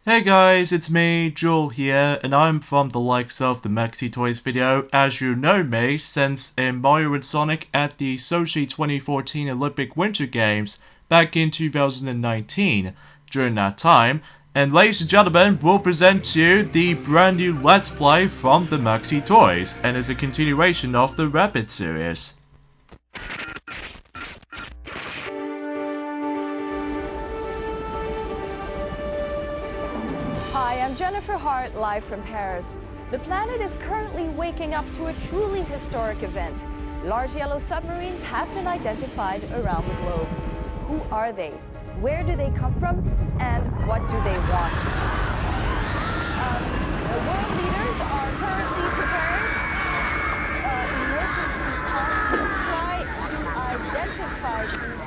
Hey guys, it's me, Joel here, and I'm from the likes of the Maxi Toys video. As you know me, since in Mario and Sonic at the Sochi 2014 Olympic Winter Games back in 2019. During that time, and ladies and gentlemen, we'll present to you the brand new Let's Play from the Maxi Toys, and is a continuation of the Rabbids series. Hi, I'm Jennifer Hart, live from Paris. The planet is currently waking up to a truly historic event. Large yellow submarines have been identified around the globe. Who are they? Where do they come from? And what do they want? The world leaders are currently preparing emergency talks to try to identify these.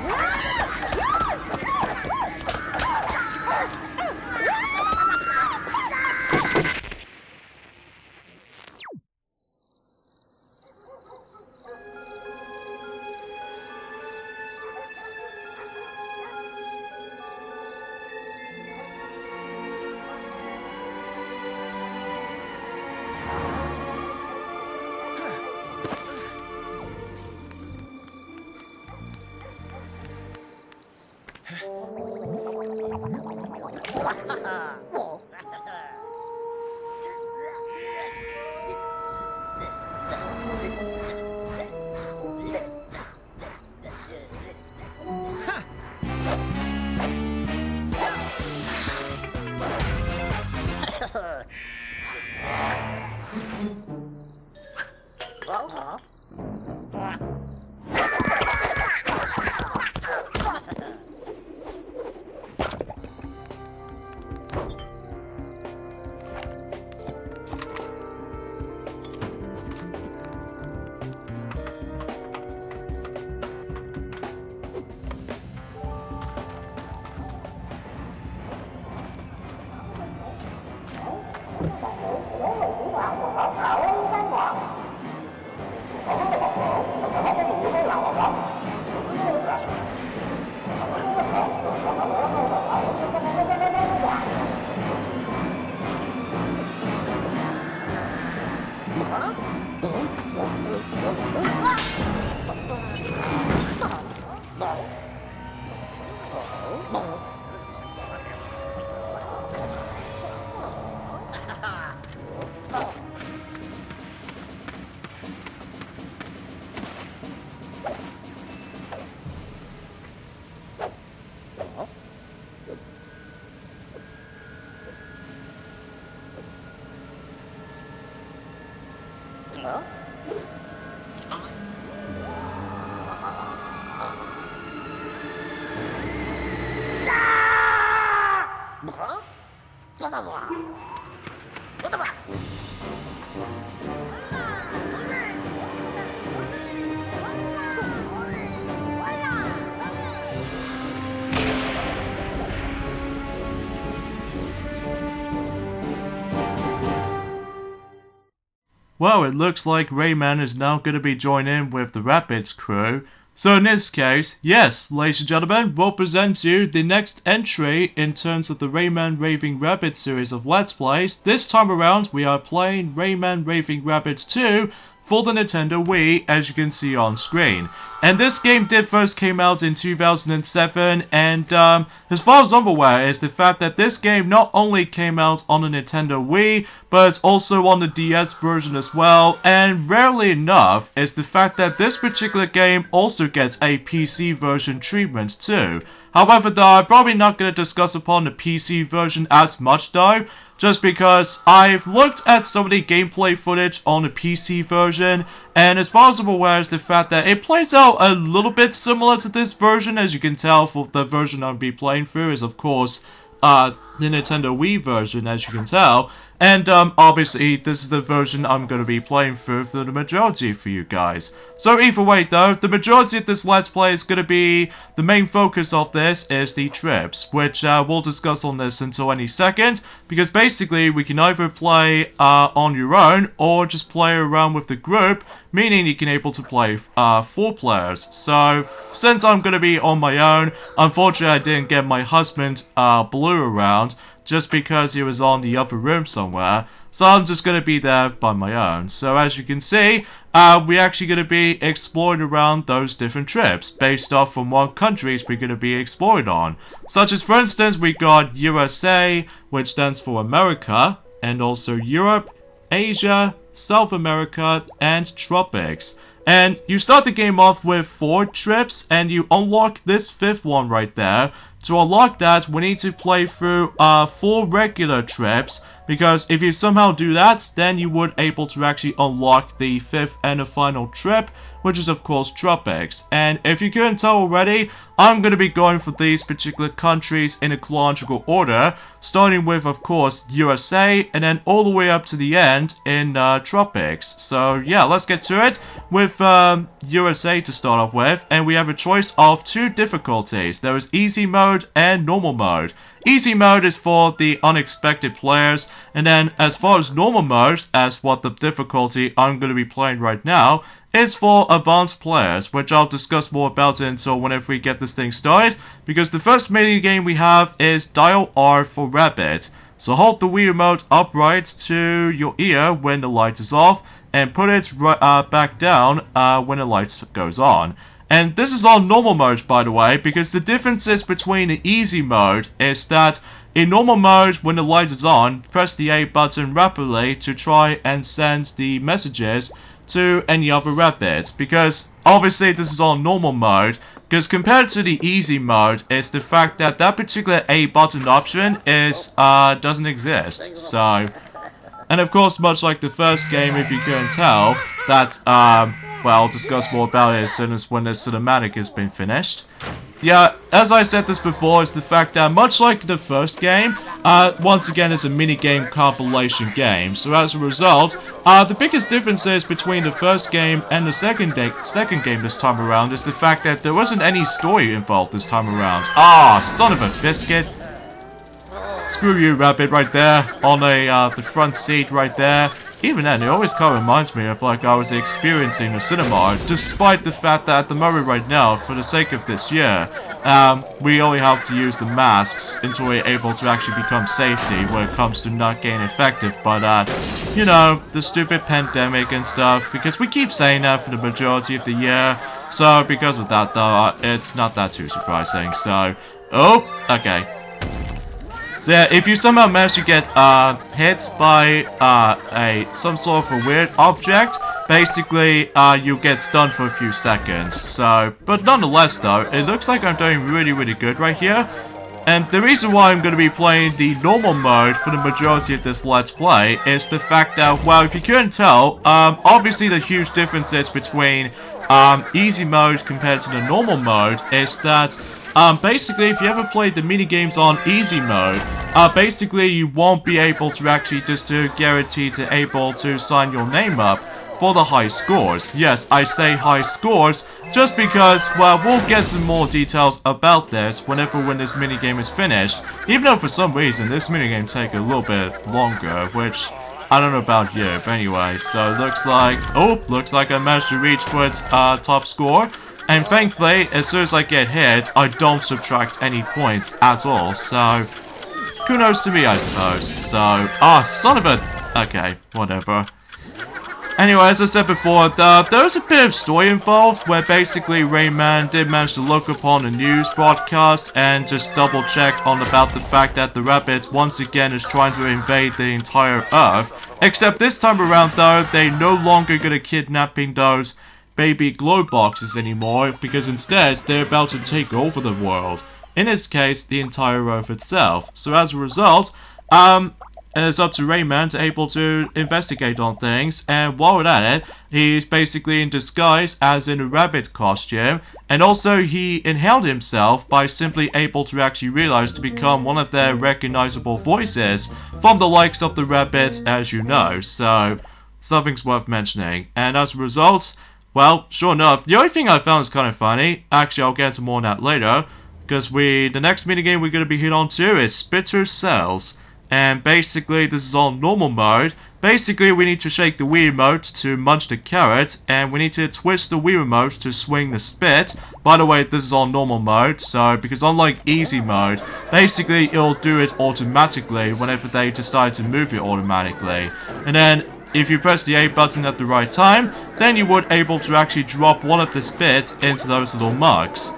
Well, it looks like Rayman is now going to be joining with the Rabbids crew. So in this case, yes, ladies and gentlemen, we'll present you the next entry in terms of the Rayman Raving Rabbids series of Let's Plays. This time around, we are playing Rayman Raving Rabbids 2 for the Nintendo Wii, as you can see on screen. And this game did first came out in 2007, and as far as I'm aware is the fact that this game not only came out on the Nintendo Wii, but also on the DS version as well, and rarely enough is the fact that this particular game also gets a PC version treatment too. However though, I'm probably not going to discuss upon the PC version as much though, just because I've looked at some of the gameplay footage on the PC version, and as far as I'm aware is the fact that it plays out a little bit similar to this version. As you can tell, for the version I'll be playing through is of course the Nintendo Wii version, as you can tell. And obviously this is the version I'm going to be playing through for the majority for you guys. So either way though, the majority of this Let's Play is going to be, the main focus of this is the trips, which we'll discuss on this until any second, because basically we can either play on your own or just play around with the group, meaning you can able to play 4 players. So since I'm going to be on my own, unfortunately I didn't get my husband Blue around just because he was on the other room somewhere. So I'm just going to be there by my own. So as you can see, we're actually going to be exploring around those different trips based off from what countries we're going to be exploring on. Such as, for instance, we got USA, which stands for America, and also Europe, Asia, South America, and Tropics. And you start the game off with 4 trips, and you unlock this 5th one right there. To unlock that, we need to play through 4 regular trips, because if you somehow do that, then you would able to actually unlock the 5th and the final trip, which is of course Tropics. And if you couldn't tell already, I'm going to be going for these particular countries in a chronological order, starting with of course USA, and then all the way up to the end in Tropics. So yeah, let's get to it with USA to start off with, and we have a choice of 2 difficulties. There is easy mode and normal mode. Easy mode is for the unexpected players, and then as far as normal mode, as what the difficulty I'm going to be playing right now, is for advanced players, which I'll discuss more about it until whenever we get this thing started, because the first mini game we have is Dial R for Rabbids. So hold the Wii remote upright to your ear when the light is off, and put it back down when the light goes on. And this is on normal mode, by the way, because the differences between the easy mode is that in normal mode, when the light is on, press the A button rapidly to try and send the messages to any other Rabbids, because obviously this is on normal mode, because compared to the easy mode, it's the fact that that particular A button option is doesn't exist. So, and of course, much like the first game, if you couldn't tell, that well, I'll discuss more about it as soon as when the cinematic has been finished. Yeah, as I said this before, it's the fact that much like the first game, once again it's a minigame compilation game. So as a result, the biggest differences between the first game and the second game this time around is the fact that there wasn't any story involved this time around. Ah, son of a biscuit. Screw you, Rabbid, right there, on the front seat right there. Even then, it always kind of reminds me of like I was experiencing a cinema, despite the fact that at the moment right now, for the sake of this year, we only have to use the masks until we're able to actually become safety when it comes to not getting infected by that, you know, the stupid pandemic and stuff, because we keep saying that for the majority of the year. So because of that though, it's not that too surprising. So, oh, okay. So yeah, if you somehow manage to get hit by some sort of a weird object, basically you get stunned for a few seconds. So, but nonetheless though, it looks like I'm doing really good right here. And the reason why I'm going to be playing the normal mode for the majority of this Let's Play is the fact that, well, if you couldn't tell, obviously the huge differences between easy mode compared to the normal mode is that basically, if you ever played the minigames on easy mode, basically you won't be able to actually just guarantee to able to sign your name up for the high scores. Yes, I say high scores just because, well, we'll get some more details about this when this minigame is finished. Even though for some reason this minigame takes a little bit longer, which I don't know about you, but anyway. So looks like I managed to reach for its top score. And thankfully, as soon as I get hit, I don't subtract any points at all, so kudos to me, I suppose. So, son of a... Okay, whatever. Anyway, as I said before, there was a bit of story involved, where basically Rayman did manage to look upon a news broadcast and just double check on about the fact that the Rabbids once again is trying to invade the entire Earth. Except this time around though, they're no longer gonna kidnapping those baby glow boxes anymore, because instead they're about to take over the world. In this case, the entire Earth itself. So as a result, it's up to Rayman to able to investigate on things, and while we're at it, he's basically in disguise as in a rabbit costume, and also he inhaled himself by simply able to actually realize to become one of their recognizable voices from the likes of the Rabbids, as you know. So something's worth mentioning, and as a result, well, sure enough, the only thing I found is kind of funny, actually I'll get into more on that later, because the next minigame we're going to be hit on to is Spitter Cells. And basically, this is on normal mode. Basically, we need to shake the Wii remote to munch the carrot, and we need to twist the Wii remote to swing the spit. By the way, this is on normal mode, so because unlike easy mode, basically it'll do it automatically whenever they decide to move it automatically. And then, if you press the A button at the right time, then you would able to actually drop one of the spits into those little mugs.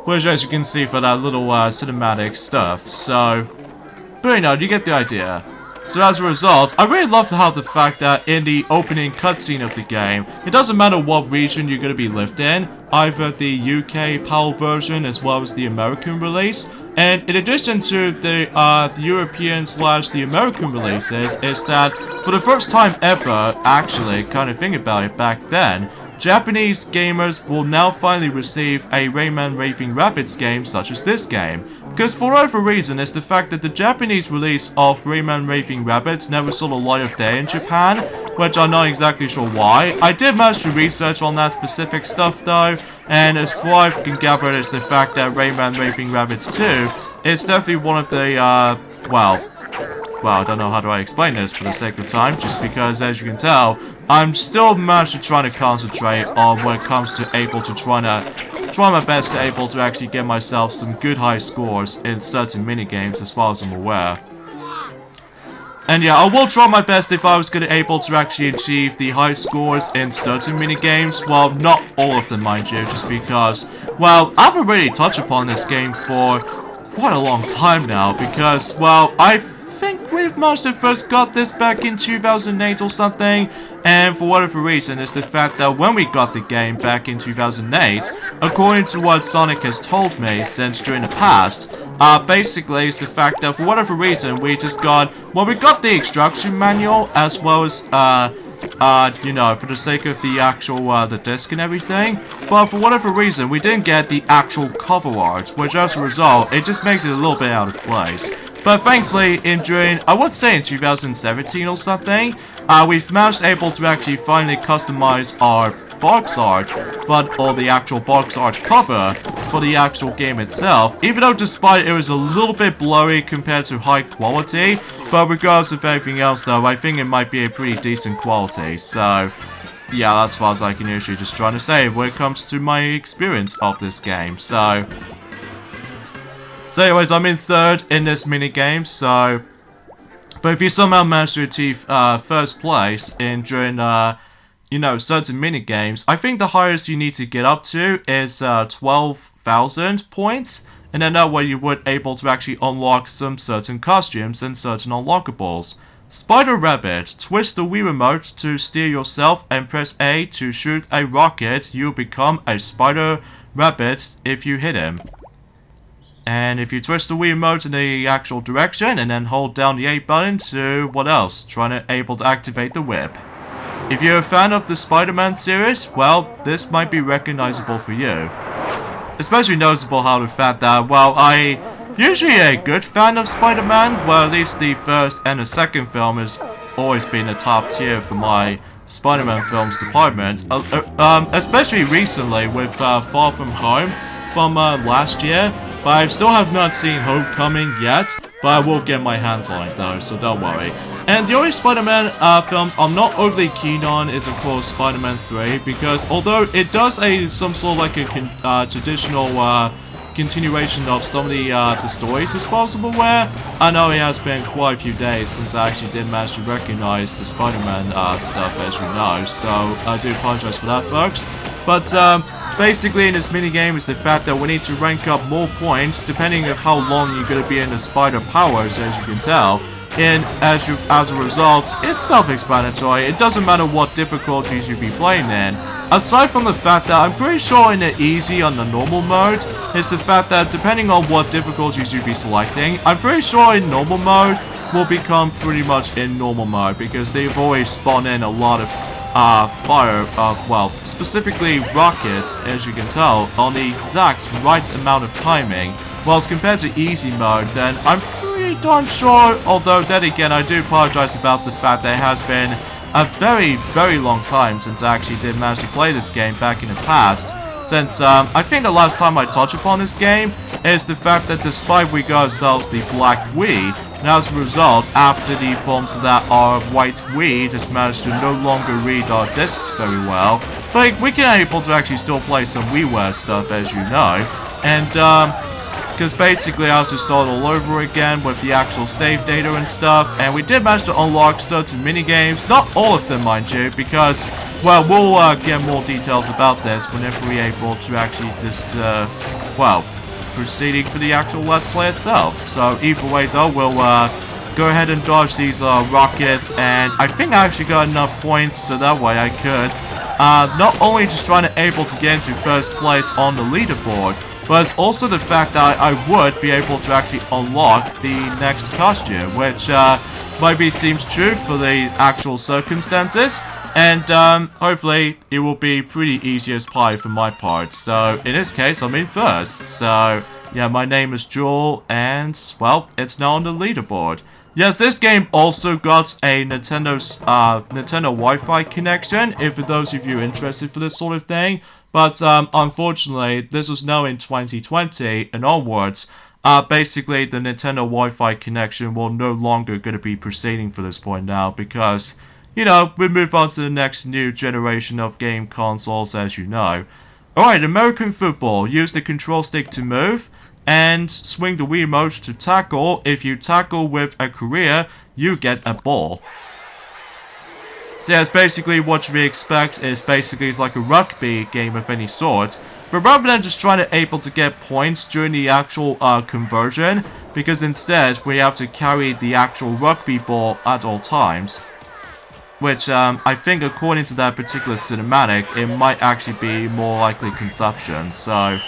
Which, as you can see, for that little cinematic stuff, so... But you know, you get the idea. So as a result, I really love how the fact that in the opening cutscene of the game, it doesn't matter what region you're going to be lived in, either the UK PAL version as well as the American release. And in addition to the European / the American releases, is that for the first time ever, actually, kind of think about it back then, Japanese gamers will now finally receive a Rayman Raving Rabbids game such as this game. Because for whatever reason, it's the fact that the Japanese release of Rayman Raving Rabbids never saw the light of day in Japan, which I'm not exactly sure why. I did manage to research on that specific stuff though, and as far as I can gather, it's the fact that Rayman Raving Rabbids 2 is definitely one of the, well, I don't know how do I explain this for the sake of time, just because, as you can tell, I'm still managed to trying to concentrate on when it comes to able to try my best to able to actually get myself some good high scores in certain minigames as far as I'm aware. And yeah, I will try my best if I was going to able to actually achieve the high scores in certain minigames. Well, not all of them, mind you, just because, well, I haven't really touched upon this game for quite a long time now, because, well, I think we've managed to first got this back in 2008 or something, and for whatever reason, it's the fact that when we got the game back in 2008, according to what Sonic has told me since during the past, basically it's the fact that for whatever reason we just got, well, we got the instruction manual as well as, you know, for the sake of the actual, the disc and everything, but for whatever reason we didn't get the actual cover art, which as a result, it just makes it a little bit out of place. But thankfully, during, I would say in 2017 or something, we've managed able to actually finally customize our box art, or the actual box art cover for the actual game itself, even though despite it was a little bit blurry compared to high quality, but regardless of everything else though, I think it might be a pretty decent quality, so yeah, that's as far as I can usually just trying to say when it comes to my experience of this game, so anyways, I'm in third in this minigame, so, but if you somehow manage to achieve first place during, you know, certain minigames, I think the highest you need to get up to is 12,000 points, and then that way you would able to actually unlock some certain costumes and certain unlockables. Spider Rabbit, twist the Wii remote to steer yourself and press A to shoot a rocket. You'll become a Spider Rabbit if you hit him. And if you twist the Wii remote in the actual direction and then hold down the A button to, what else? Trying to able to activate the whip. If you're a fan of the Spider-Man series, well, this might be recognizable for you. Especially noticeable how the fact that, well, I usually a good fan of Spider-Man, well, at least the first and the second film has always been a top tier for my Spider-Man films department, especially recently with Far From Home from last year. But I still have not seen Homecoming yet, but I will get my hands on it though, so don't worry. And the only Spider-Man films I'm not overly keen on is of course Spider-Man 3, because although it does some sort of like a traditional continuation of some of the stories as far as I'm aware, I know it has been quite a few days since I actually did manage to recognize the Spider-Man stuff, as you know, so I do apologize for that, folks. But basically in this minigame is the fact that we need to rank up more points depending on how long you're going to be in the spider powers, as you can tell. And as a result, it's self-explanatory. It doesn't matter what difficulties you be playing in. Aside from the fact that I'm pretty sure in the easy on the normal mode, it's the fact that depending on what difficulties you be selecting, I'm pretty sure in normal mode will become pretty much in normal mode, because they've always spawned in a lot of fire, well, specifically rockets, as you can tell, on the exact right amount of timing. Well, as compared to easy mode, then I'm pretty darn sure, although then again, I do apologize about the fact that it has been a very, very long time since I actually did manage to play this game back in the past. Since, I think the last time I touched upon this game is the fact that despite we got ourselves the Black Wii, and as a result, after the forms that are white, we just managed to no longer read our discs very well. But we can able to actually still play some WiiWare stuff, as you know, and because basically I have to start all over again with the actual save data and stuff, and we did manage to unlock certain minigames, not all of them mind you, because, well, we'll get more details about this whenever we're able to actually just, well, proceeding for the actual Let's Play itself. So either way though, we'll go ahead and dodge these rockets, and I think I actually got enough points so that way I could, not only just trying to able to get into first place on the leaderboard, but it's also the fact that I would be able to actually unlock the next costume, which maybe seems true for the actual circumstances, and hopefully it will be pretty easy as pie for my part. So in this case, I'm in first. So yeah, my name is Joel, and well, it's now on the leaderboard. Yes, this game also got a Nintendo Wi-Fi connection, if for those of you interested for this sort of thing. But unfortunately, this was now in 2020 and onwards. Basically, the Nintendo Wi-Fi connection will no longer going to be proceeding for this point now because, you know, we move on to the next new generation of game consoles, as you know. Alright, American football. Use the control stick to move and swing the Wiimote to tackle. If you tackle with a career, you get a ball. So yeah, it's basically what we expect is basically it's like a rugby game of any sort. But rather than just trying to able to get points during the actual conversion, because instead we have to carry the actual rugby ball at all times. Which I think according to that particular cinematic, it might actually be more likely consumption. So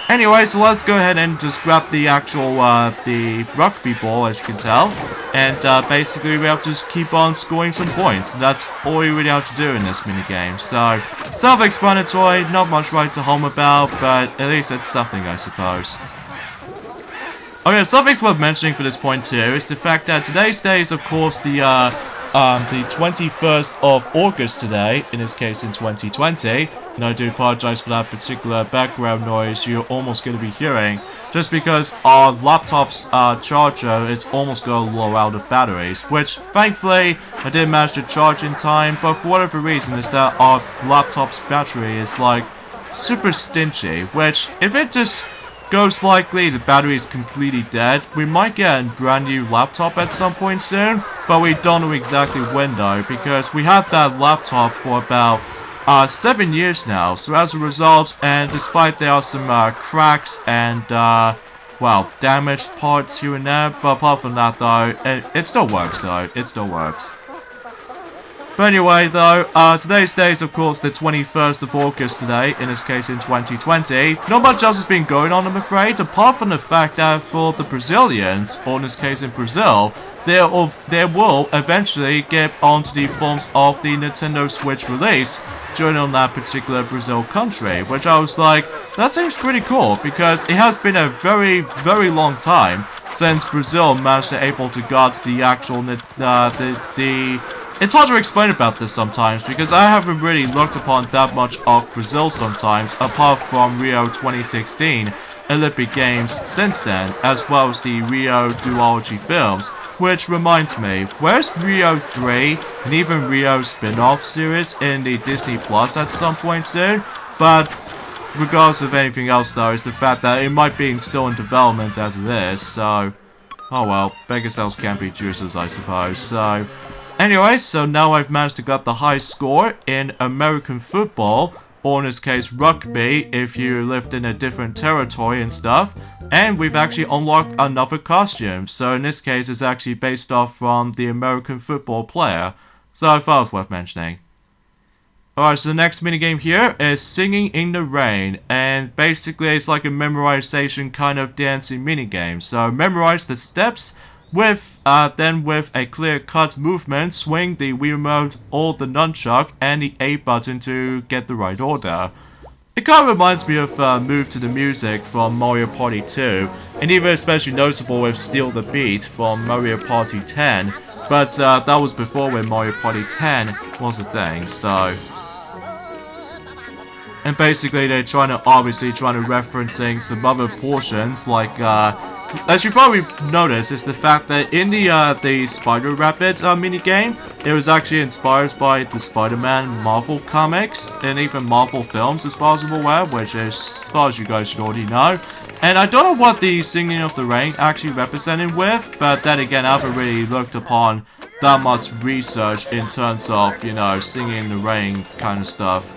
anyway, so let's go ahead and just grab the actual the rugby ball, as you can tell, and basically we have to just keep on scoring some points. That's all we really have to do in this minigame. So self-explanatory, not much right to home about, but at least it's something, I suppose. Okay, something's worth mentioning for this point too is the fact that today's day is of course the 21st of August today, in this case in 2020, and I do apologize for that particular background noise you're almost going to be hearing, just because our laptop's charger is almost going to low out of batteries, which thankfully I did manage to charge in time, but for whatever reason is that our laptop's battery is like super stingy, which if it just goes likely the battery is completely dead, we might get a brand new laptop at some point soon, but we don't know exactly when though, because we had that laptop for about 7 years now. So as a result, and despite there are some cracks and well, damaged parts here and there, but apart from that though, it still works though, it still works. But anyway though, today's day is of course the 21st of August today, in this case in 2020. Not much else has been going on, I'm afraid, apart from the fact that for the Brazilians, or in this case in Brazil, they will eventually get onto the forms of the Nintendo Switch release during on that particular Brazil country, which I was like, that seems pretty cool, because it has been a very, very long time since Brazil managed to able to got the actual, it's hard to explain about this sometimes, because I haven't really looked upon that much of Brazil sometimes, apart from Rio 2016 Olympic Games since then, as well as the Rio duology films, which reminds me, where's Rio 3 and even Rio spin-off series in the Disney Plus at some point soon? But regardless of anything else though, is the fact that it might be still in development as it is, so oh well, beggar cells can't be choosers, I suppose. So anyway, so now I've managed to get the high score in American football, or in this case rugby if you lived in a different territory and stuff, and we've actually unlocked another costume, so in this case it's actually based off from the American football player, so I thought it was worth mentioning. Alright, so the next minigame here is Singing in the Rain, and basically it's like a memorization kind of dancing minigame, so memorize the steps with then with a clear-cut movement, swing the Wii remote or the nunchuck and the A button to get the right order. It kind of reminds me of Move to the Music from Mario Party 2, and even especially noticeable with Steal the Beat from Mario Party 10, but that was before when Mario Party 10 was a thing, so. And basically they're obviously trying to referencing some other portions like as you probably noticed, is the fact that in the Spider Rabbit minigame, it was actually inspired by the Spider-Man Marvel comics and even Marvel films, as far as I'm aware, which is, as far as you guys should already know. And I don't know what the Singing of the Rain actually represented with, but then again, I haven't really looked upon that much research in terms of, you know, Singing in the Rain kind of stuff.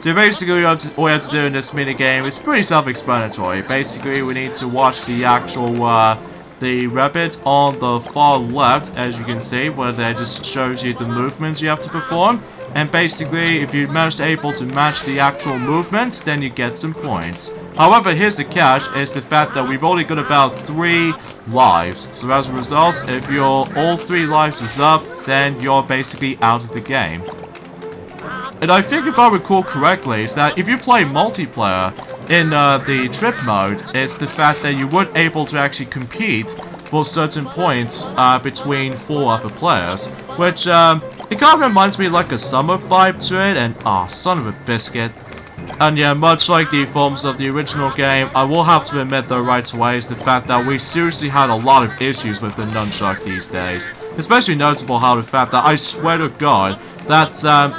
So basically, all we have to do in this minigame is pretty self-explanatory. Basically, we need to watch the actual, the rabbit on the far left, as you can see, where that just shows you the movements you have to perform. And basically, if you manage to able to match the actual movements, then you get some points. However, here's the catch, is the fact that we've only got about 3 lives. So as a result, if your all 3 lives is up, then you're basically out of the game. And I think if I recall correctly, is that if you play multiplayer in the trip mode, it's the fact that you weren't able to actually compete for certain points between 4 other players, which it kind of reminds me like a summer vibe to it, and son of a biscuit. And yeah, much like the forms of the original game, I will have to admit though right away is the fact that we seriously had a lot of issues with the nunchuck these days. Especially notable how the fact that I swear to God that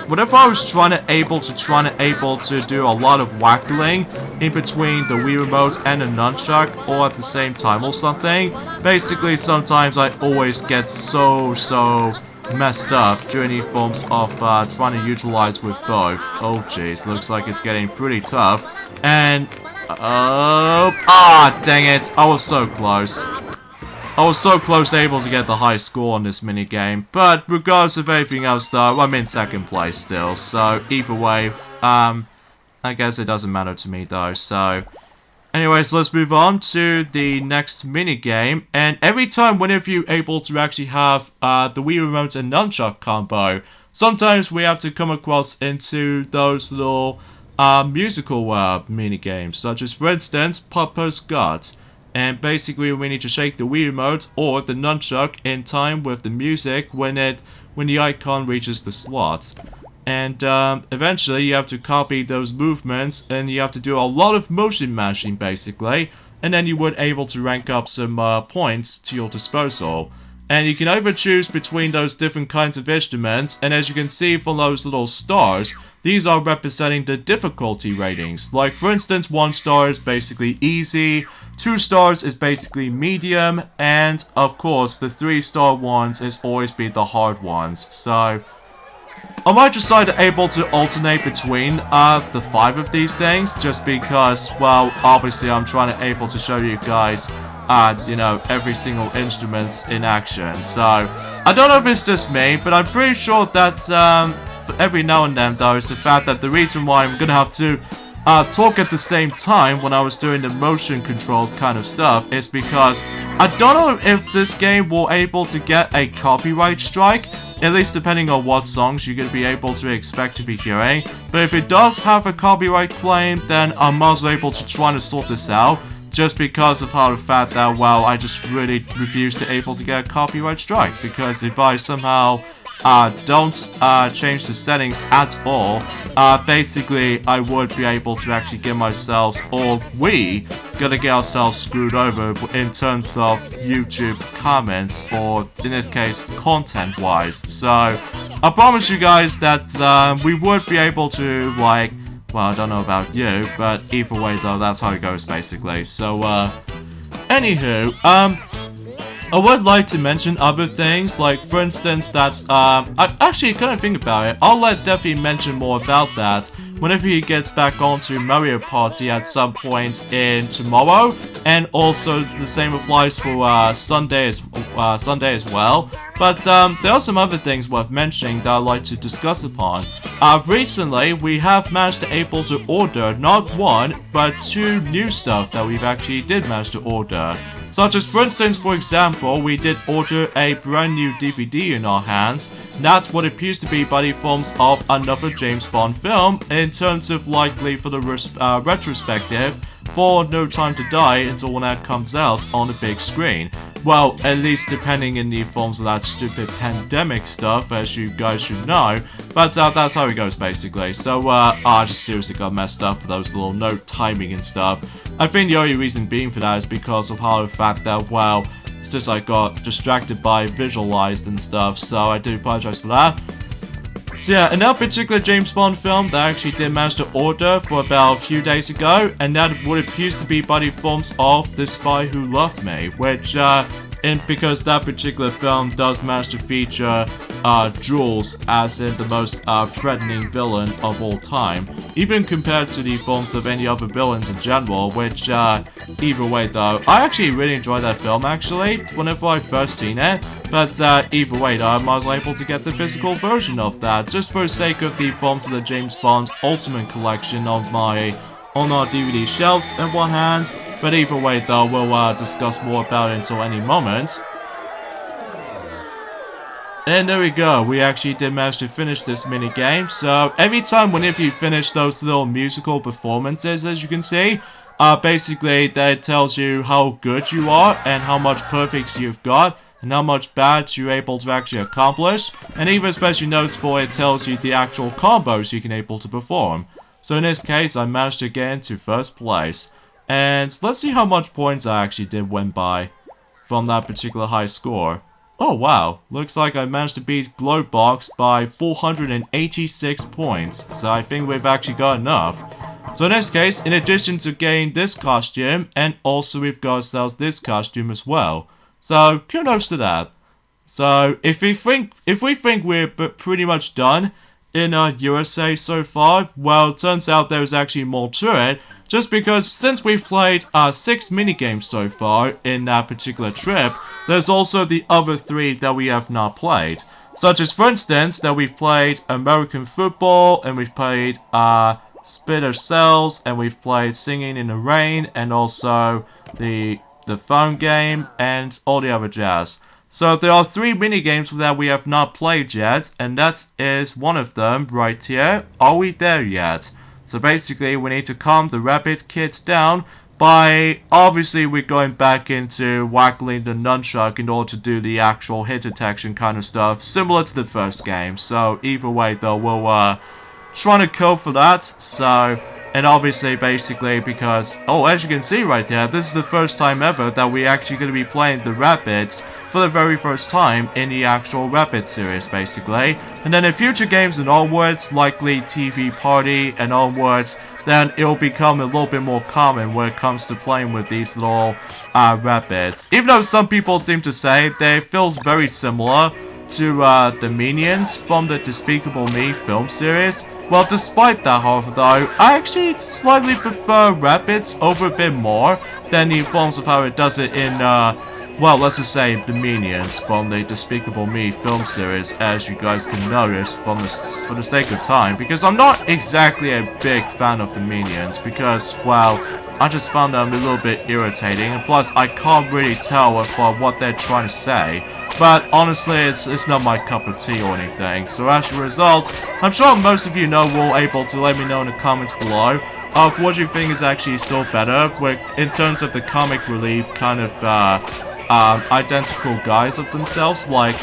whenever I was trying to do a lot of wackling in between the Wii Remote and the nunchuck all at the same time or something, basically sometimes I always get so messed up during the forms of trying to utilize with both. Oh jeez, looks like it's getting pretty tough. And dang it, I was so close. I was so close to able to get the high score on this minigame, but regardless of everything else though, I'm in 2nd place still, so either way, I guess it doesn't matter to me though, so... Anyways, let's move on to the next minigame, and every time whenever you're able to actually have the Wii Remote and Nunchuck combo, sometimes we have to come across into those little musical minigames, such as for instance, Papa's Gut. And basically we need to shake the Wii Remote or the Nunchuck in time with the music when the icon reaches the slot. And eventually you have to copy those movements and you have to do a lot of motion mashing basically. And then you would able to rank up some points to your disposal. And you can either choose between those different kinds of instruments, and as you can see from those little stars, these are representing the difficulty ratings. Like for instance, 1 star is basically easy, 2 stars is basically medium, and of course the 3-star ones is always be the hard ones. So I might decide to able to alternate between the 5 of these things, just because, well, obviously I'm trying to able to show you guys you know, every single instrument in action. So I don't know if it's just me, but I'm pretty sure that every now and then though is the fact that the reason why I'm gonna have to talk at the same time when I was doing the motion controls kind of stuff is because I don't know if this game will able to get a copyright strike, at least depending on what songs you're going to be able to expect to be hearing. But if it does have a copyright claim, then I'm also able to try to sort this out, just because of how the fact that, well, I just really refuse to able to get a copyright strike, because if I somehow don't change the settings at all, basically I would be able to actually get myself, or we gonna get ourselves screwed over in terms of YouTube comments, or in this case content wise. So I promise you guys that we would be able to, like, well, I don't know about you, but either way though, that's how it goes basically. So anywho, I would like to mention other things, like for instance that, I actually kind of think about it, I'll let Defi mention more about that whenever he gets back onto Mario Party at some point in tomorrow, and also the same applies for Sunday as well. But there are some other things worth mentioning that I'd like to discuss upon. Recently, we have managed to able to order not 1, but 2 new stuff that we've actually did manage to order. Such as, for instance, for example, we did order a brand new DVD in our hands. That's what appears to be by the forms of another James Bond film, in terms of likely for the retrospective for No Time to Die until when that comes out on the big screen. Well, at least depending in the forms of that stupid pandemic stuff, as you guys should know. But that's how it goes, basically. So, I just seriously got messed up for those little note timing and stuff. I think the only reason being for that is because of how the fact that, well, it's just I got distracted by visualized and stuff, so I do apologize for that. So yeah, in that particular James Bond film that I actually did manage to order for about a few days ago, and that what appears to be by the forms of The Spy Who Loved Me, which, and because that particular film does manage to feature Jules as in the most threatening villain of all time, even compared to the forms of any other villains in general, which either way though, I actually really enjoyed that film actually, whenever I first seen it, but either way though, I was able to get the physical version of that, just for the sake of the forms of the James Bond Ultimate Collection on our DVD shelves in one hand. But either way though, we'll discuss more about it until any moment. And there we go, we actually did manage to finish this mini game. So every time whenever you finish those little musical performances, as you can see, basically that tells you how good you are and how much perfects you've got and how much bad you're able to actually accomplish. And even especially noticeable, it tells you the actual combos you can able to perform. So in this case, I managed to get into first place. And let's see how much points I actually did win by from that particular high score. Oh wow, looks like I managed to beat Glowbox by 486 points, so I think we've actually got enough. So in this case, in addition to getting this costume, and also we've got ourselves this costume as well. So kudos to that. So if we think we're pretty much done in USA so far, well, it turns out there's actually more to it. Just because since we've played 6 minigames so far in that particular trip, there's also the other 3 that we have not played. Such as, for instance, that we've played American Football, and we've played Spitter Cells, and we've played Singing in the Rain, and also the phone game, and all the other jazz. So there are 3 minigames that we have not played yet, and that is one of them right here. Are we there yet? So basically, we need to calm the rabbit kids down by, obviously, we're going back into waggling the nunchuck in order to do the actual hit detection kind of stuff, similar to the first game. So either way, though, we'll trying to code for that. So, and obviously, basically, because, oh, as you can see right there, this is the first time ever that we're actually going to be playing the Rabbids for the very first time in the actual Rabbids series, basically. And then in future games and onwards, likely TV Party and onwards, then it'll become a little bit more common when it comes to playing with these little Rabbids. Even though some people seem to say they feels very similar to the Minions from the Despicable Me film series. Well, despite that, however, though, I actually slightly prefer Rabbids over a bit more than the forms of how it does it in, well, let's just say the Minions from the Despicable Me film series, as you guys can notice for the sake of time, because I'm not exactly a big fan of the Minions, because, well, I just found them a little bit irritating, and plus I can't really tell what they're trying to say. But honestly, it's not my cup of tea or anything. So as a result, I'm sure most of you will able to let me know in the comments below of what you think is actually still better in terms of the comic relief kind of identical guys of themselves. Like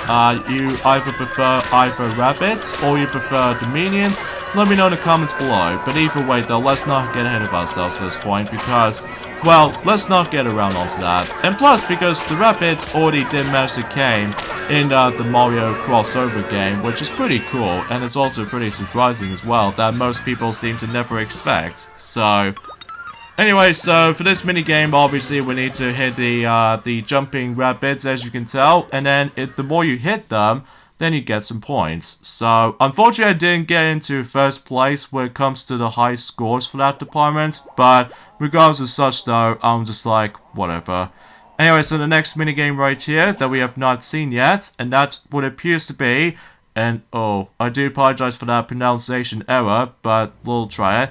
you either prefer Rabbids or you prefer the Minions. Let me know in the comments below. But either way though, let's not get ahead of ourselves at this point because, well, let's not get around onto that. And plus, because the Rabbids already did manage to came in the Mario crossover game, which is pretty cool, and it's also pretty surprising as well, that most people seem to never expect. So, anyway, so for this minigame, obviously we need to hit the jumping Rabbids, as you can tell, and then the more you hit them, then you get some points. So, unfortunately I didn't get into first place when it comes to the high scores for that department, but regardless of such though, I'm just like, whatever. Anyway, so the next minigame right here that we have not seen yet, and that's what appears to be, and oh, I do apologize for that pronunciation error, but we'll try it.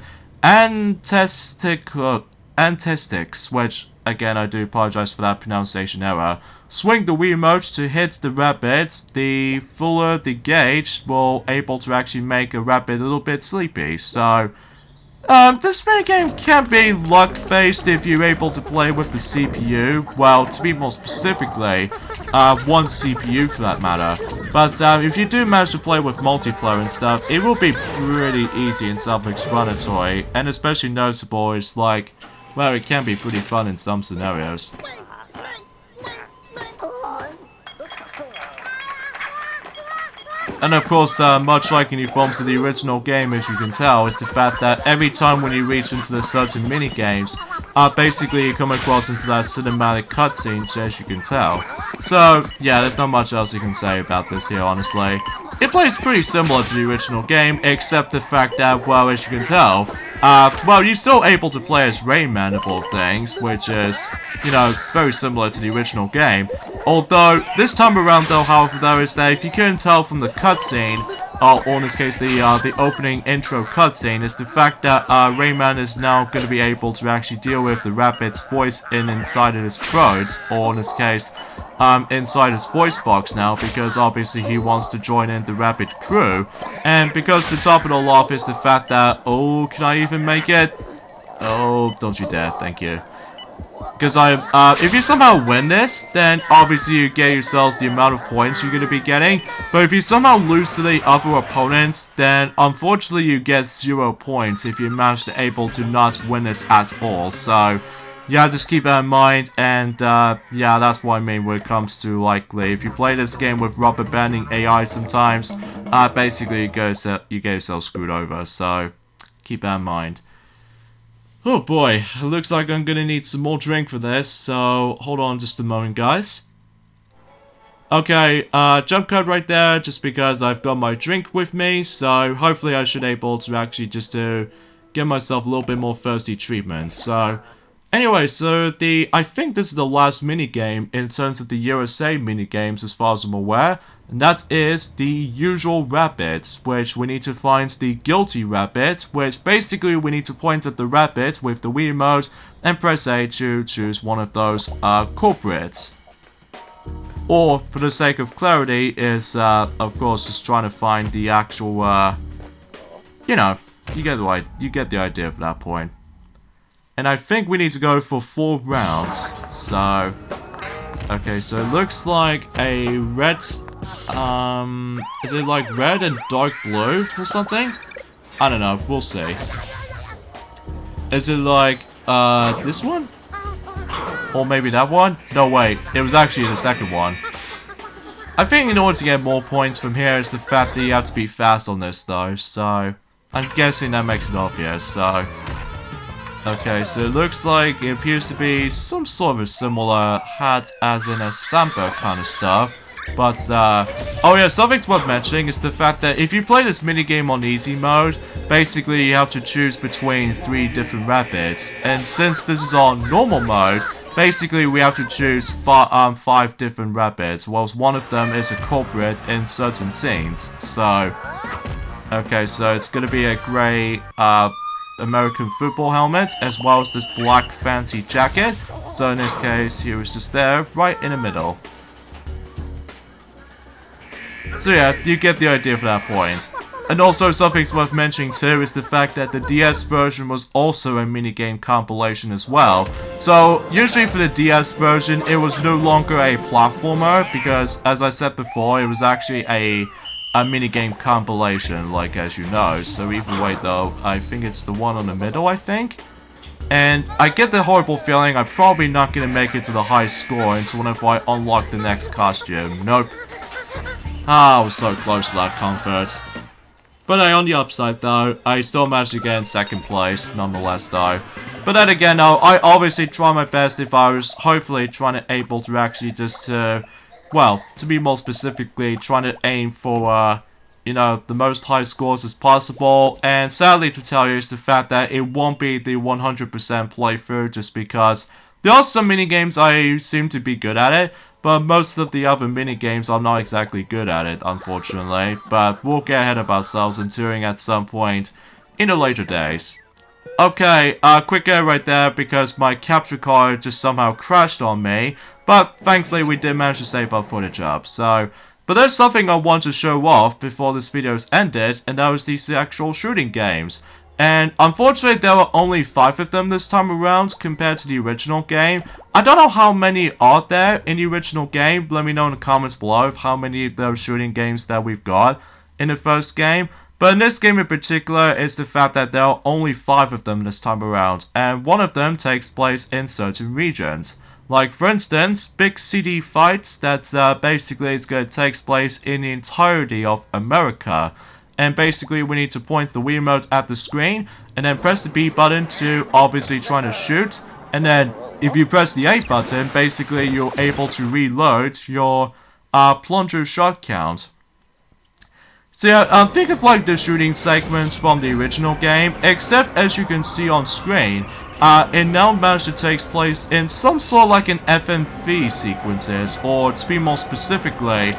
Testicle Sticks, which, again, I do apologize for that pronunciation error. Swing the Wiimote to hit the Rabbids. The fuller the gauge will able to actually make a Rabbid a little bit sleepy. So, This minigame can be luck-based if you're able to play with the CPU. Well, to be more specifically, one CPU for that matter. But if you do manage to play with multiplayer and stuff, it will be pretty easy and self-explanatory. And especially noticeable is like, well, it can be pretty fun in some scenarios. And of course, much like in the forms of the original game, as you can tell, is the fact that every time when you reach into the certain mini-games, basically you come across into that cinematic cutscenes, as you can tell. So, yeah, there's not much else you can say about this here, honestly. It plays pretty similar to the original game, except the fact that, well, as you can tell, well, you're still able to play as Rayman of all things, which is, you know, very similar to the original game. Although, this time around though, however, though, is that if you couldn't tell from the cutscene, or in this case, the opening intro cutscene, is the fact that Rayman is now going to be able to actually deal with the Rabbids' voice inside of his throat, or in this case, inside his voice box now, because obviously he wants to join in the Rabbid crew. And because to top it all off is the fact that, oh, can I even make it? Oh, don't you dare, thank you. Because if you somehow win this, then obviously you get yourselves the amount of points you're going to be getting. But if you somehow lose to the other opponents, then unfortunately you get 0 points if you manage to able to not win this at all. So, yeah, just keep that in mind. And, yeah, that's what I mean when it comes to, likely, if you play this game with rubber banding AI sometimes, basically you get yourself screwed over. So, keep that in mind. Oh boy, it looks like I'm gonna need some more drink for this, so hold on just a moment, guys. Okay, jump cut right there, just because I've got my drink with me, so hopefully I should able to actually just to get myself a little bit more thirsty treatment. So, anyway, so I think this is the last minigame in terms of the USA minigames as far as I'm aware. And that is the usual Rabbids, which we need to find the guilty Rabbid, which basically we need to point at the Rabbid with the Wii remote and press A to choose one of those culprits. Or, for the sake of clarity, is of course just trying to find the actual, you know, you get the idea at that point. And I think we need to go for 4 rounds, so... Okay, so it looks like a red... is it like red and dark blue or something? I don't know, we'll see. Is it like, this one? Or maybe that one? No, wait, it was actually the second one. I think in order to get more points from here is the fact that you have to be fast on this though, so... I'm guessing that makes it obvious, so... Okay, so it looks like it appears to be some sort of a similar hat as in a Samba kind of stuff. But, oh yeah, something's worth mentioning is the fact that if you play this minigame on easy mode, basically you have to choose between 3 different Rabbids. And since this is on normal mode, basically we have to choose 5 different Rabbids, whilst one of them is a culprit in certain scenes. So, okay, so it's gonna be a grey, American football helmet, as well as this black fancy jacket. So in this case, he was just there, right in the middle. So yeah, you get the idea for that point. And also something's worth mentioning too is the fact that the DS version was also a minigame compilation as well. So usually for the DS version, it was no longer a platformer, because as I said before, it was actually a minigame compilation, like as you know. So either way though, I think it's the one on the middle, I think. And I get the horrible feeling I'm probably not going to make it to the high score until whenever I unlock the next costume. Nope. Ah, I was so close to that comfort. But on the upside though, I still managed to get in 2nd place, nonetheless though. But then again though, I obviously try my best if I was hopefully trying to able to actually just well, to be more specifically, trying to aim for, you know, the most high scores as possible. And sadly to tell you is the fact that it won't be the 100% playthrough, just because there are some minigames I seem to be good at it, but most of the other minigames I'm not exactly good at it, unfortunately. But we'll get ahead of ourselves and doing at some point in the later days. Okay, quick error right there because my capture card just somehow crashed on me. But thankfully we did manage to save our footage up, so... But there's something I want to show off before this video is ended, and that was these actual shooting games. And unfortunately, there were only 5 of them this time around compared to the original game. I don't know how many are there in the original game. Let me know in the comments below of how many of those shooting games that we've got in the first game. But in this game in particular, it's the fact that there are only 5 of them this time around. And one of them takes place in certain regions. Like, for instance, big city fights that basically is going to take place in the entirety of America. And basically we need to point the Wii remote at the screen and then press the B button to obviously try to shoot. And then if you press the A button, basically you're able to reload your plunger shot count. So yeah, think of like the shooting segments from the original game, except as you can see on screen, it now managed to take place in some sort of like an FMV sequences, or to be more specifically,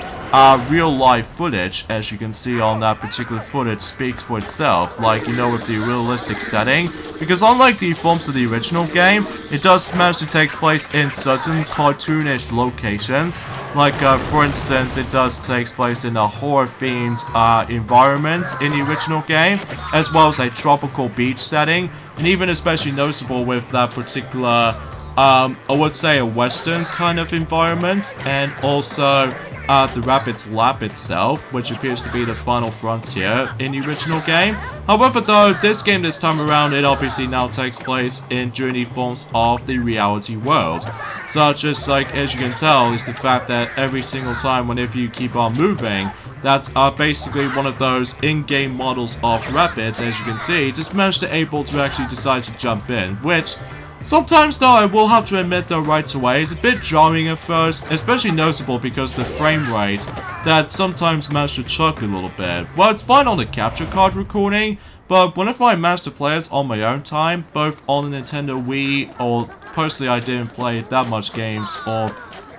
real life footage, as you can see on that particular footage speaks for itself, like, you know, with the realistic setting, because unlike the forms of the original game, it does manage to take place in certain cartoonish locations, like, for instance, it does take place in a horror-themed, environment in the original game, as well as a tropical beach setting, and even especially noticeable with that particular, I would say a western kind of environment, and also the Rabbids lab itself, which appears to be the final frontier in the original game. However though, this game this time around, it obviously now takes place in journey forms of the reality world. Such as, like, as you can tell, is the fact that every single time whenever you keep on moving, that's basically one of those in-game models of Rabbids, as you can see, just managed to able to actually decide to jump in, which sometimes though, I will have to admit though right away, it's a bit jarring at first, especially noticeable because the frame rate that sometimes managed to chuck a little bit. Well, it's fine on the capture card recording, but whenever I managed to play it on my own time, both on the Nintendo Wii, or personally I didn't play that much games, or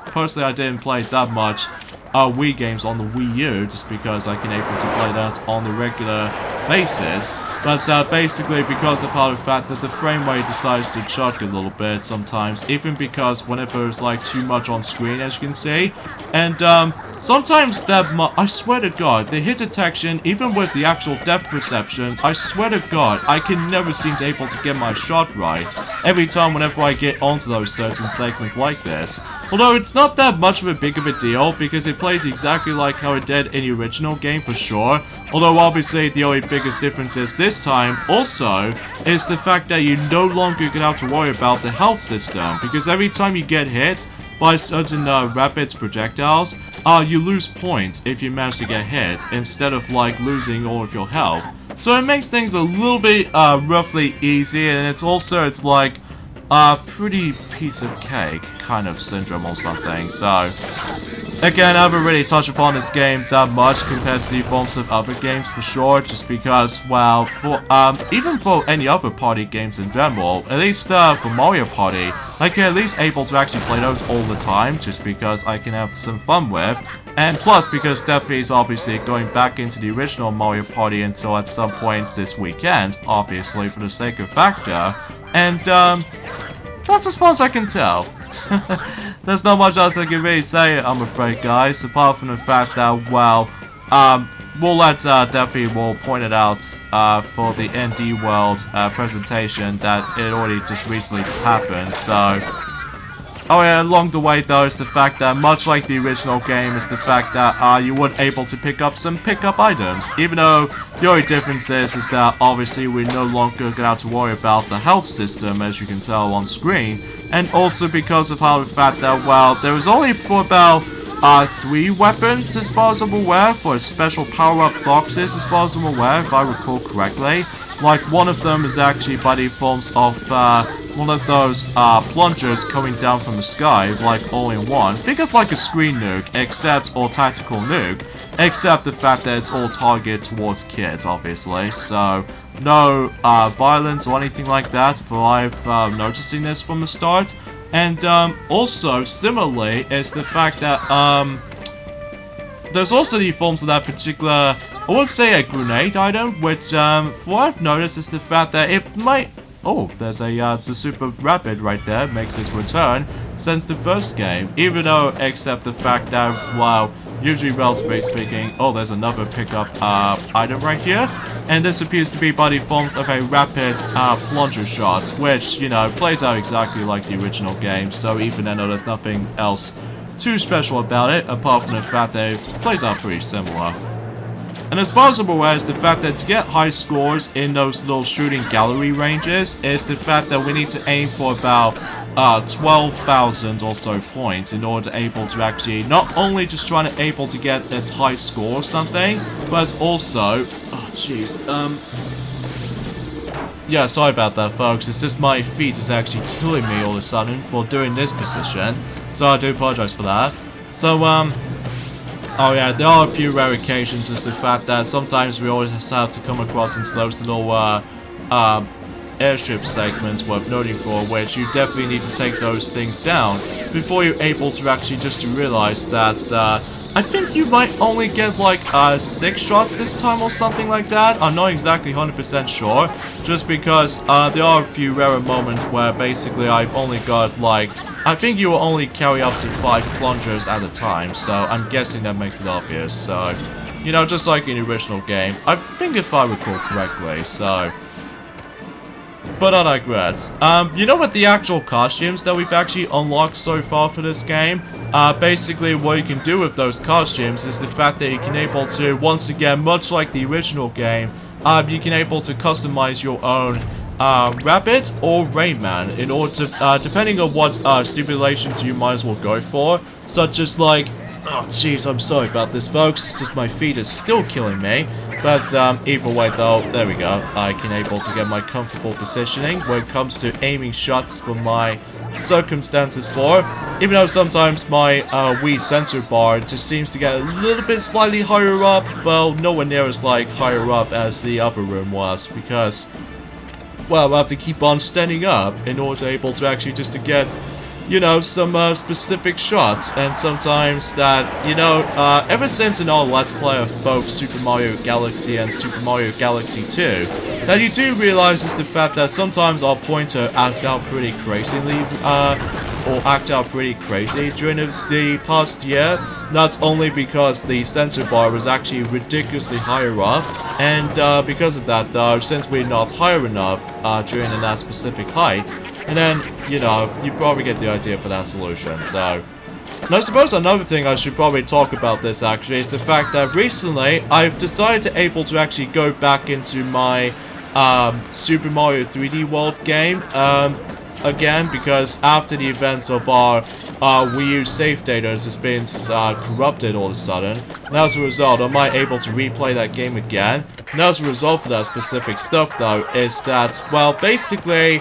personally I didn't play that much Wii games on the Wii U, just because I can able to play that on the regular basis, but basically because of the fact that the frame rate decides to chuck a little bit sometimes, even because whenever it's like too much on screen, as you can see, and sometimes that I swear to god, the hit detection, even with the actual depth perception, I swear to god, I can never seem to able to get my shot right every time whenever I get onto those certain segments like this. Although it's not that much of a big of a deal, because it plays exactly like how it did in the original game for sure. Although obviously the only biggest difference is this time also is the fact that you no longer get have to worry about the health system, because every time you get hit by certain Rabbids projectiles, you lose points if you manage to get hit, instead of like losing all of your health. So it makes things a little bit roughly easy, and it's also, it's like pretty piece of cake kind of syndrome or something. So again, I haven't really touched upon this game that much compared to the forms of other games for sure, just because, well, for even for any other party games in general, at least for Mario Party, I can at least able to actually play those all the time, just because I can have some fun with, and plus because Deathly is obviously going back into the original Mario Party until at some point this weekend, obviously for the sake of factor, and that's as far as I can tell. There's not much else I can really say, I'm afraid, guys, apart from the fact that, well, we'll let Deathly will point it out for the ND World presentation that it already just recently just happened, so. Oh yeah, along the way though is the fact that, much like the original game, is the fact that you weren't able to pick up some pickup items, even though the only difference is that obviously we no longer gonna have to worry about the health system, as you can tell on screen, and also because of how the fact that, well, there was only for about 3 weapons as far as I'm aware, for special power-up boxes as far as I'm aware, if I recall correctly. Like, one of them is actually by the forms of one of those plungers coming down from the sky, like all in one. Think of like a screen nuke, except, or tactical nuke, except the fact that it's all targeted towards kids, obviously. So no violence or anything like that, for I've noticing this from the start. And also similarly is the fact that there's also the forms of that particular, I would say a grenade item, which for what I've noticed is the fact that it might. Oh, there's a the Super Rabbid right there, makes its return since the first game. Even though, except the fact that, well, usually relatively speaking. Oh, there's another pickup item right here. And this appears to be by the forms of a rapid plunger shot, which, you know, plays out exactly like the original game. So even though there's nothing else too special about it, apart from the fact that it plays out pretty similar. And as far as I'm aware, is the fact that to get high scores in those little shooting gallery ranges is the fact that we need to aim for about 12,000 or so points in order to able to actually not only just trying to able to get its high score or something, but also, oh jeez, yeah, sorry about that, folks. It's just my feet is actually killing me all of a sudden for doing this position, so I do apologize for that. So oh yeah, there are a few rare occasions, is the fact that sometimes we always have to come across into those little airship segments worth noting for, which you definitely need to take those things down before you're able to actually just to realize that I think you might only get like 6 shots this time or something like that. I'm not exactly 100% sure, just because there are a few rarer moments where basically I've only got like, I think you will only carry up to 5 plungers at a time, so I'm guessing that makes it obvious. So, you know, just like in the original game, I think if I recall correctly, so. But I digress. You know what the actual costumes that we've actually unlocked so far for this game? Basically what you can do with those costumes is the fact that you can able to, once again, much like the original game, you can able to customize your own Rabbid or Rayman in order to, depending on what stipulations you might as well go for, such as like, oh jeez, I'm sorry about this, folks, it's just my feet is still killing me. But either way though, there we go, I can able to get my comfortable positioning when it comes to aiming shots for my circumstances for, even though sometimes my Wii sensor bar just seems to get a little bit slightly higher up, well, nowhere near as like higher up as the other room was, because, well, I have to keep on standing up in order to able to actually just to get, you know, some specific shots, and sometimes that, you know, ever since in our Let's Play of both Super Mario Galaxy and Super Mario Galaxy 2, that you do realize is the fact that sometimes our pointer acts out pretty crazily, or act out pretty crazy during the past year. That's only because the sensor bar was actually ridiculously higher up, and because of that though, since we're not higher enough during that specific height, and then, you know, you probably get the idea for that solution, so. And I suppose another thing I should probably talk about this actually is the fact that recently I've decided to able to actually go back into my Super Mario 3D World game again, because after the events of our Wii U save data has been corrupted all of a sudden, and as a result I might able to replay that game again. And as a result for that specific stuff though, is that, well, basically,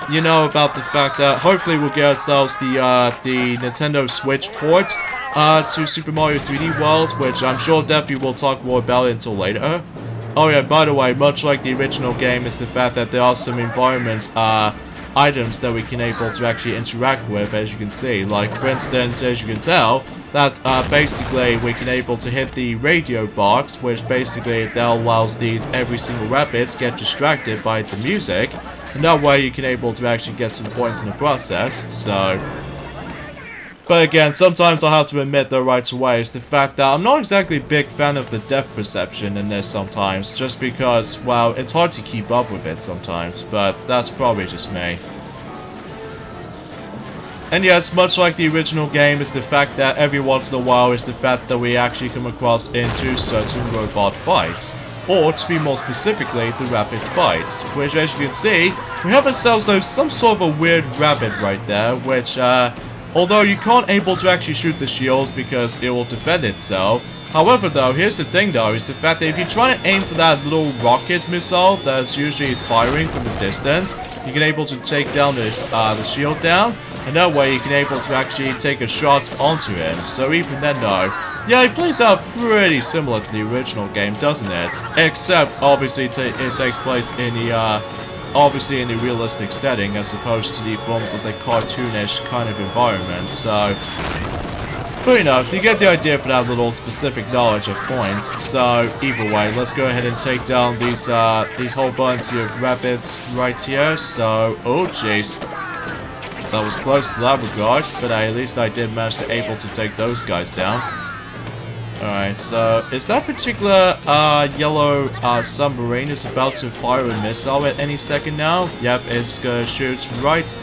you know, about the fact that hopefully we'll get ourselves the Nintendo Switch port to Super Mario 3D World, which I'm sure definitely we'll talk more about until later. Oh yeah, by the way, much like the original game, is the fact that there are some environment items that we can able to actually interact with, as you can see. Like, for instance, as you can tell, that basically we can able to hit the radio box, which basically that allows these every single Rabbids get distracted by the music, and that way you can able to actually get some points in the process, so. But again, sometimes I'll have to admit though right away is the fact that I'm not exactly a big fan of the depth perception in this sometimes, just because, well, it's hard to keep up with it sometimes, but that's probably just me. And yes, much like the original game, is the fact that every once in a while is the fact that we actually come across into certain robot fights. Or, to be more specifically, the Rabbid fights, which as you can see, we have ourselves though some sort of a weird rabbit right there, which, although you can't able to actually shoot the shields because it will defend itself. However though, here's the thing though, is the fact that if you're trying to aim for that little rocket missile that's usually is firing from the distance, you can able to take down this, the shield down, and that way you can able to actually take a shot onto him. So even then though, yeah, it plays out pretty similar to the original game, doesn't it? Except obviously it takes place in the obviously in a realistic setting as opposed to the forms of the cartoonish kind of environment, so. But you know, you get the idea for that little specific knowledge of points, so either way, let's go ahead and take down these whole bunch of Rabbids right here, so, oh jeez. That was close to that regard, but at least I did manage to able to take those guys down. Alright, so is that particular yellow submarine is about to fire a missile at any second now? Yep, it's gonna shoot right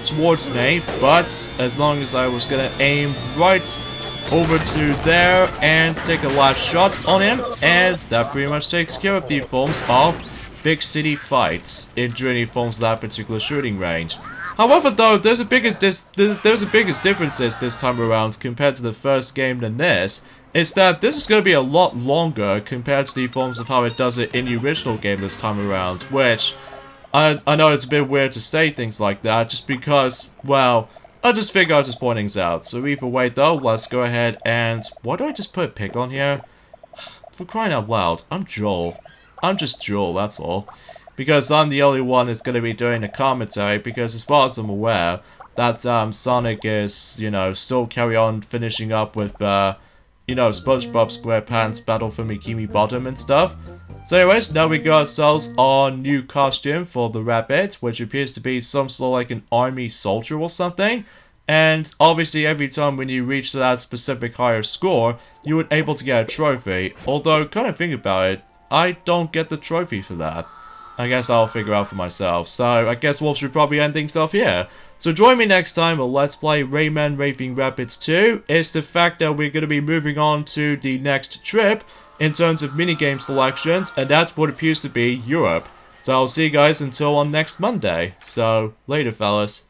towards me, but as long as I was gonna aim right over to there and take a last shot on him, and that pretty much takes care of the forms of big city fights during the forms of that particular shooting range. However, though, there's a biggest differences this time around compared to the first game than this. Is that this is going to be a lot longer compared to the forms of how it does it in the original game this time around, which I know it's a bit weird to say things like that, just because, well, I just figure I'll just point things out. So either way, though, let's go ahead and... Why do I just put a pick on here? For crying out loud, I'm Joel. I'm just Joel, that's all. Because I'm the only one that's going to be doing the commentary, because as far as I'm aware, that Sonic is, you know, still carry on finishing up with, you know, SpongeBob SquarePants Battle for Bikini Bottom and stuff. So anyways, now we got ourselves our new costume for the Rabbit, which appears to be some sort of like an army soldier or something. And obviously every time when you reach that specific higher score, you were able to get a trophy. Although, kind of think about it, I don't get the trophy for that. I guess I'll figure out for myself. So I guess Wolf should probably end things off here. So join me next time on Let's Play Rayman Raving Rabbids 2. It's the fact that we're going to be moving on to the next trip in terms of minigame selections, and that's what appears to be Europe. So I'll see you guys until on next Monday. So later, fellas.